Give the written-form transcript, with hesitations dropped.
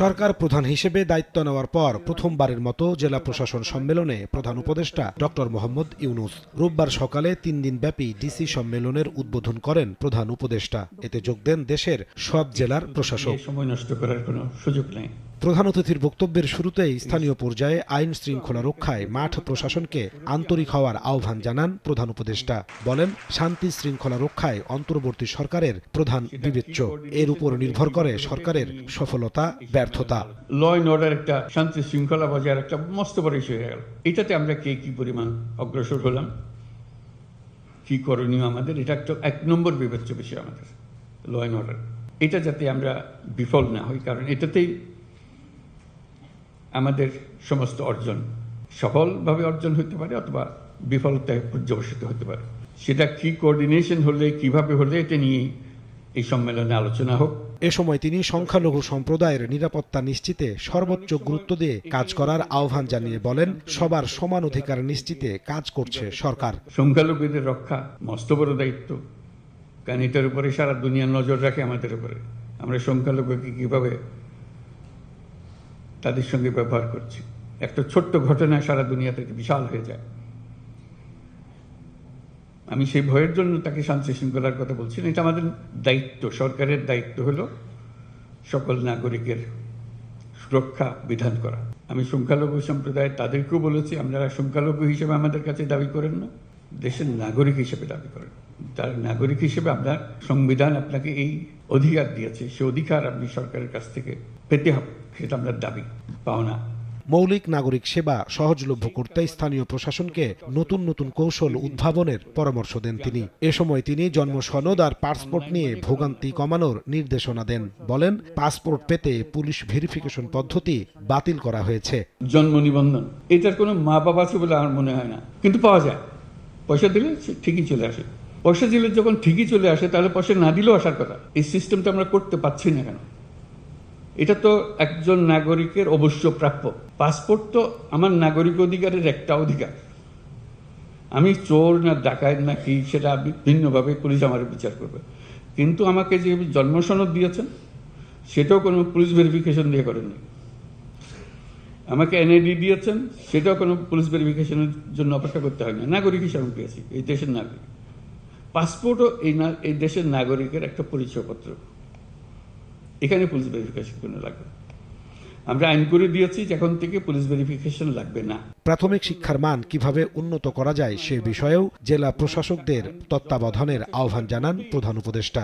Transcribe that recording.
সরকার প্রধান হিসেবে দায়িত্ব নেওয়ার পর প্রথমবারের মতো জেলা প্রশাসন সম্মেলনে প্রধান উপদেষ্টা ডক্টর মোহাম্মদ ইউনূস রোববার সকালে ৩ দিনব্যাপী ডিসি সম্মেলনের উদ্বোধন করেন প্রধান উপদেষ্টা। এতে যোগ দেন দেশের সব জেলার প্রশাসক। সময় নষ্ট করার কোনো সুযোগ নেই। প্রধান অতিথির বক্তব্যের শুরুতেই স্থানীয় পর্যায়ে আইন শৃঙ্খলা রক্ষায় মাঠ প্রশাসনকে আন্তরিক হওয়ার আহ্বান জানান প্রধান উপদেষ্টা। বলেন, শান্তি শৃঙ্খলা রক্ষায় অন্তর্বর্তী সরকারের প্রধান বিবেচ্য। এর উপর নির্ভর করে সরকারের সফলতা ব্যর্থতা। ল অ্যান্ড অর্ডার একটা শান্তি শৃঙ্খলা বজায় একটা মস্ত বড় ইস্যু হয়ে গেল। এটাতে আমরা কি পরিমাণ অগ্রসর হলাম, কি করণীয় আমাদের, এটা একটা ১ নম্বর বিবেচ্য বিষয় আমাদের ল অ্যান্ড অর্ডার। এটা যাতে আমরা বিফল না হই, কারণ এটাতেই আমাদের সমস্ত অর্জন সফলভাবে অর্জন হতে পারে অথবা বিফলতায় পর্যবসিত হতে পারে। সেটা কি কোঅর্ডিনেশন হলে, কিভাবে হলে, এটা নিয়ে এই সম্মেলনে আলোচনা হোক। এ সময় তিনি সংখ্যালঘু সম্প্রদায়ের নিরাপত্তা নিশ্চিতে সর্বোচ্চ গুরুত্ব দিয়ে কাজ করার আহ্বান জানিয়ে বলেন, সবার সমান অধিকার নিশ্চিতে কাজ করছে সরকার। সংখ্যালঘুদের রক্ষা মস্ত বড় দায়িত্ব, কারণ এটার উপরে সারা দুনিয়া নজর রাখে আমাদের উপরে। আমরা সংখ্যালঘুকে কিভাবে তাদের সঙ্গে ব্যবহার করছি, একটা ছোট্ট ঘটনা সারা দুনিয়াতে বিশাল হয়ে যায়। আমি সেই ভয়ের জন্য তাকে শান্তি শৃঙ্খলার কথা বলছি না, এটা আমাদের দায়িত্ব। সরকারের দায়িত্ব হলো সকল নাগরিকের সুরক্ষা বিধান করা। আমি সংখ্যালঘু সম্প্রদায় তাদেরকেও বলেছি, আপনারা সংখ্যালঘু হিসেবে আমাদের কাছে দাবি করেন না, দেশের নাগরিক হিসেবে দাবি করেন। তার নাগরিক হিসেবে আপনার সংবিধান আপনাকে এই অধিকার দিয়েছে, সে অধিকার আপনি সরকারের কাছ থেকে পেতে হবে, সেটা আপনার দাবি, পাওনা। মৌলিক নাগরিক সেবা সহজলভ্য করতে স্থানীয় প্রশাসনকে নতুন নতুন কৌশল উদ্ভাবনের পরামর্শ দেন তিনি। এ সময় তিনি জন্ম সনদ আর পাসপোর্ট নিয়ে ভোগান্তি কমানোর নির্দেশনা দেন। বলেন, পাসপোর্ট পেতে পুলিশ ভেরিফিকেশন পদ্ধতি বাতিল করা হয়েছে। জন্ম নিবন্ধন এটার কোনো মা বাবা আছে বলে আমার মনে হয় না, কিন্তু পাওয়া যায়। পয়সা দিলে ঠিকই চলে আসে। পয়সা দিলে যখন ঠিকই চলে আসে, তাহলে পয়সা না দিলেও আসার কথা। এই সিস্টেমটা আমরা করতে পারছি না কেন? এটা তো একজন নাগরিকের অবশ্য প্রাপ্য। পাসপোর্ট তো আমার নাগরিক অধিকারের একটা অধিকার। আমি চোর না ডাকাত না কি, সেটা ভিন্নভাবে পুলিশ আমার বিচার করবে। কিন্তু আমাকে যে জন্ম সনদ দিয়েছেন, সেটাও কোনো পুলিশ ভেরিফিকেশন দিয়ে করেননি। আমাকে এনআইডি দিয়েছেন, সেটাও কোনো পুলিশ ভেরিফিকেশনের জন্য অপেক্ষা করতে হয় না। নাগরিক হিসাবে পেয়েছি, এই দেশের নাগরিক। পাসপোর্টও এই দেশের নাগরিকের একটা পরিচয়পত্র। এখানে পুলিশ ভেরিফিকেশন কোনো লাগবে না। আমরা আইন করে দিয়েছি যে এখন থেকে পুলিশ ভেরিফিকেশন লাগবে না। প্রাথমিক শিক্ষার মান কিভাবে উন্নত করা যায় সে বিষয়েও জেলা প্রশাসকদের তত্ত্বাবধানের আহ্বান জানান প্রধান উপদেষ্টা।